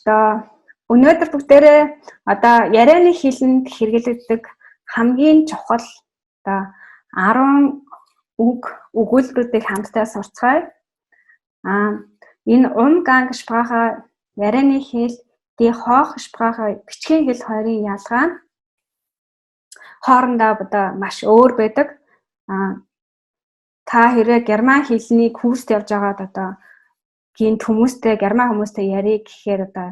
Одоо өнөөдөр бүгдээрээ одоо ярианы хэлэнд хэрэглэгддэг хамгийн чухал одоо 10 өгүүлбэрүүдийг хамтдаа сурцгаая. Энэ Umgangssprache ярианы хэл, die Hochsprache бичгийн хэл хоёрын ялгаа нь хоорондоо одоо маш өөр байдаг. Та хэрэг герман хэлний курст явж байгаад одоо гинт хүмүүстэй герман хүмүүстэй ярих гэхээр одоо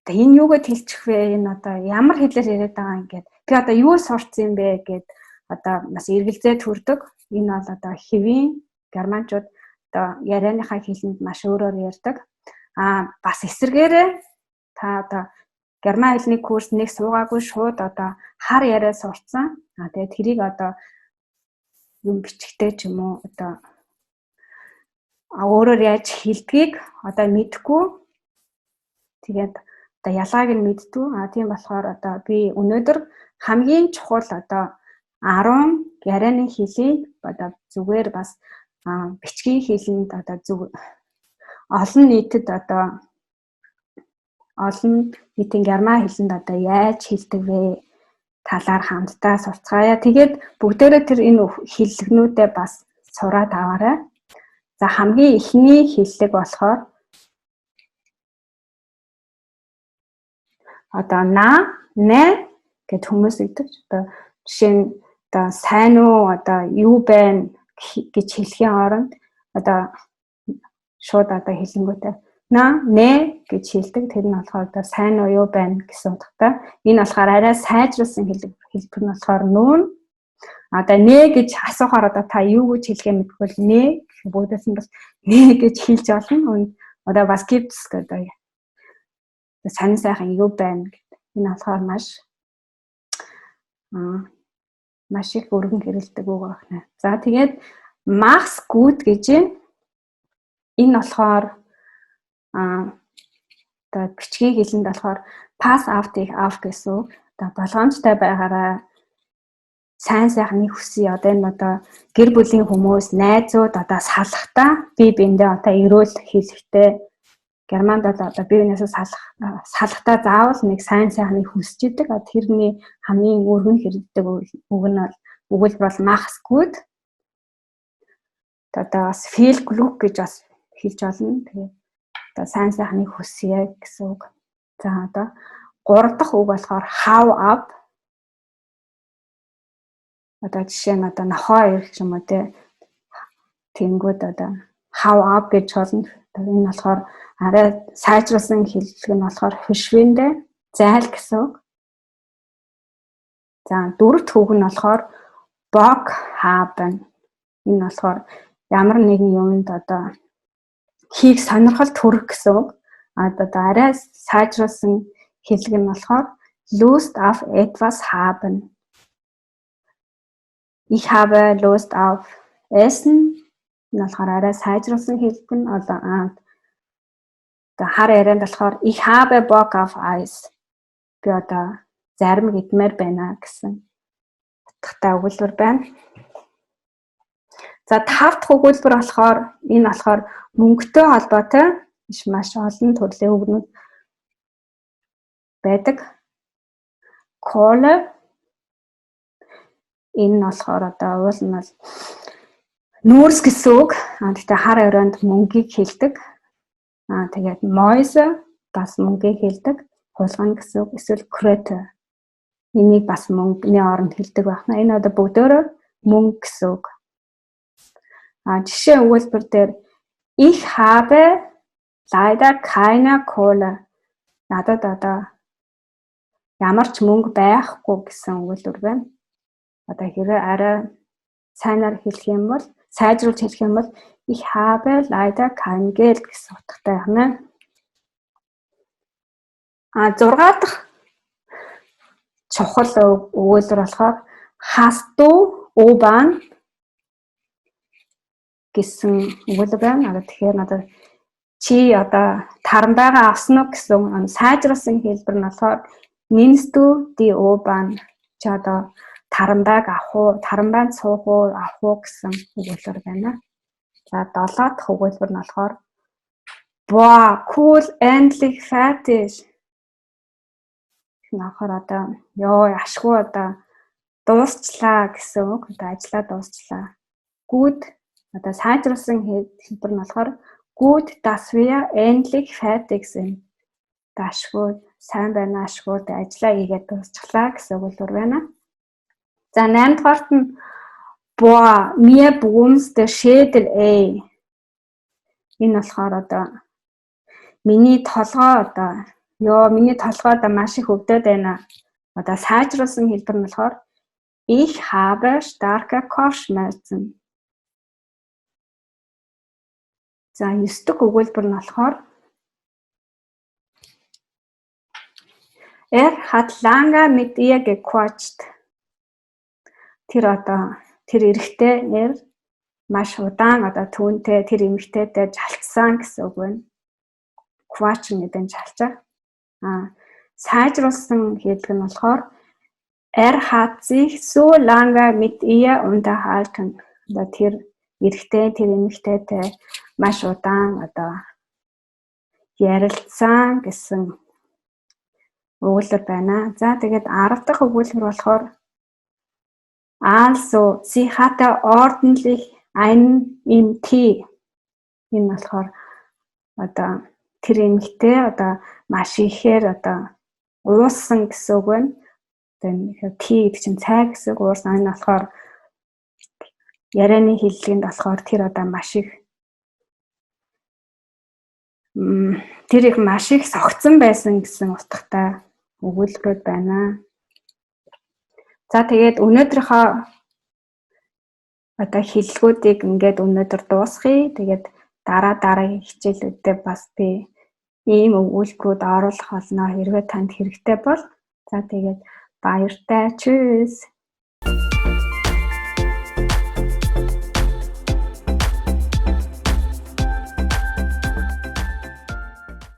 энэ юугээд хэлчих вэ? Энэ одоо ямар хэлээр яриад байгаа юм гээд би одоо юу сурцсан юм бэ гэд одоо бас эргэлзээ төрдөг. Энэ бол одоо хэвийн германчууд одоо ярианыхаа хэлэнд маш өөрөөр ярьдаг. Бас эсвэргээрээ та одоо герман хэлний курс нэг суугаагүй шууд одоо хар яриа сурцсан. Тэгээд тэрийг одоо юм бичгтэй ч юм уу одоо өөрөөр яаж хэлдгийг одоо мэдэхгүй. Тэгээд одоо ялгааг нь мэддүү. Тийм болохоор одоо би өнөөдөр хамгийн чухал одоо 10 ярианы хэлийг одоо зүгээр бас бичгийн хэлэнд одоо олон нийтэд одоо олон нийтийн герман хэлэнд одоо яаж хэлдэг вэ талаар хамтдаа сурцгаая. Тэгээд бүгдээрээ тэр энэ хэллэгнүүдээ бас сураад аваарай. За хамгийн эхний хэллэг болохоор одоо нэ гэд хүмүүс өгдөг. Одоо жишээ нь одоо сайн уу одоо юу байна гэж хэлхийн оронд одоо шууд одоо хэлэнгүүтээ нэ гэж хэлдэг. Тэр нь болохоор одоо сайн уу юу байна гэсэн утгатай. Энэ болохоор арай сайжруулсан хэлбэр нь болохоор нүүн. Одоо нэ гэж асуухаар одоо та юу гэж хэлэхээ мэдгүй нэ бүгдээс нь бас нэ гэж хэлж олно. Одоо бас gibt's гэдэг. Сайн сайхан юу байна гэдэг. Энэ болохоор маш их өргөн хэрэгэлдэг үг байна. За тэгээд mach's gut гэж энэ болохоор одоо бичгийн хэлэнд болохоор pass auf dich auf гэсэн үг. Одоо болгоомжтой байгаарай. Сайн сайхныг хүсье. Одоо энэ одоо гэр бүлийн хүмүүс, найзууд одоо салахтаа бие биендээ одоо эрүүл хэлэхтэй германд одоо бие биенээс салахтаа заавал нэг сайн сайхныг хүсэж идэг. Тэрний хамгийн өргөн хэрэгдэг үг нь бол mach's gut. Одоо бас viel Glück гэж бас хэлж олно. Тэгээд одоо сайн сайхныг хүсье гэсэн үг. За одоо 3 дахь үг болохоор hau ab. Одоо жишээ нь одоо нохоо ирэх юм уу те. Тэнгүүд одоо hau ab гэж болно. Энэ болохоор арай сайжруулсан хэллэг нь болохоор verschwinde, зайл гэсэн үг. За 4 дахь үг нь болохоор Bock haben. Энэ болохоор ямар нэгэн юмд одоо хийх сонирхол төрөх гэсэн үг. Одоо арай сайжруулсан хэллэг нь болохоор Lust auf etwas haben. Ich habe Lust auf Essen. Энэ болохоор арай сайжруулсан хэллэг нь одоо хар ярианд болохоор ich habe Bock auf Eis. Би одоо зарим идмээр байна гэсэн утгатай өгүүлбэр байна. За 5 дахь өгүүлбэр болохоор энэ болохоор мөнгөтэй холбоотой маш олон төрлийн үгнүүд байдаг. Kohle энэ нь болохоор одоо уул нь бол нүүрс гэсэн үг. Гэхдээ хар ярианд мөнгийг хэлдэг. Тэгээд Mäuse бас мөнгийг хэлдэг. Хулгана гэсэн үг. Эсвэл Kröte. Энийг бас мөнгөний оронд хэлдэг байна. Энэ одоо бүгдөө мөнгө гэсэн үг. Жишээ өгүүлбэр дээр ich habe leider keine Kohle. Надад одоо ямар ч мөнгө байхгүй гэсэн өгүүлбэр байна. Одоо хэрэг арай сайнаар хэлэх юм бол сайжруулж хэлэх юм бол ich habe leider kein Geld гэсэн утгатай байна. 6 дахь чухал өгүүлбэр болохоор hast du U-Bahn гэсэн өгүүлбэр байна. Тэгэхээр надад чи одоо тарамбайгаа авсан уу гэсэн сайжруулсан хэлбэр нь болохоор nimmst du die U-Bahn? Чи одоо тарамбайг авах уу, тарамбайд суух уу, авах уу гэсэн өгүүлбэр байна. За 7 дахь өгүүлбэр нь болохоор Boah, cool, endlich fertig. Нөхөр одоо ёо ашгүй одоо дуусчлаа гэсэн үг. Одоо ажиллаа дуусчлаа. Gut одоо сайжруулсан хэлбэр нь болохоор gut, dass wir endlich fertig sind. Ашгүй сайн байна ашгүй ажиллаа хийгээд дуусчлаа гэсэн үг байна. За 8 дугаарт нь boah, mir brumst der Schädel ey. Энэ болохоор одоо миний толгой одоо ёо миний толгой одоо маш их өвдөд байна. Одоо сайжруулсан хэлбэр нь болохоор ich habe starke Kopfschmerzen. За 9 дахь өгүүлбэр нь болохоор hat lange mit ihr gequatscht. Тэр эрэгтэй нэр маш удаан одоо түүнтэй тэр эмэгтэйтэй жалцсан гэсэн үг байна. Quatsch гэдэг нь жалцах. Сайжруулсан хэлбэр нь болохоор hat sich so lange mit ihr unterhalten. Одоо тэр эрэгтэй тэр эмэгтэйтэй маш удаан одоо ярилцсан гэсэн өгүүлбэр байна. За тэгээд 10 дахь өгүүлбэр болохоор also sie hatte ordentlich einen im Tee. Энэ болохоор одоо тэр эмэгтэй одоо маш ихээр одоо уусан гэсэн үг байна. Тэгээд tea гэдэг чинь цай гэсэн үг. Уусан энэ болохоор ярианы хэллэгэнд болохоор тэр одоо маш их тэр их маш их согцсон байсан гэсэн утгатай өгүүлбэрүүд байна. За тэгээд өнөөдрийнхөө одоо хэллэгүүдийг ингээд өнөөдөр дуусгая. Тэгээд дараагийн хичээлүүдэд бас би ийм өгүүлбэрүүд оруулах болно. Хэрвээ танд хэрэгтэй бол за тэгээд баяртай. Tschüss.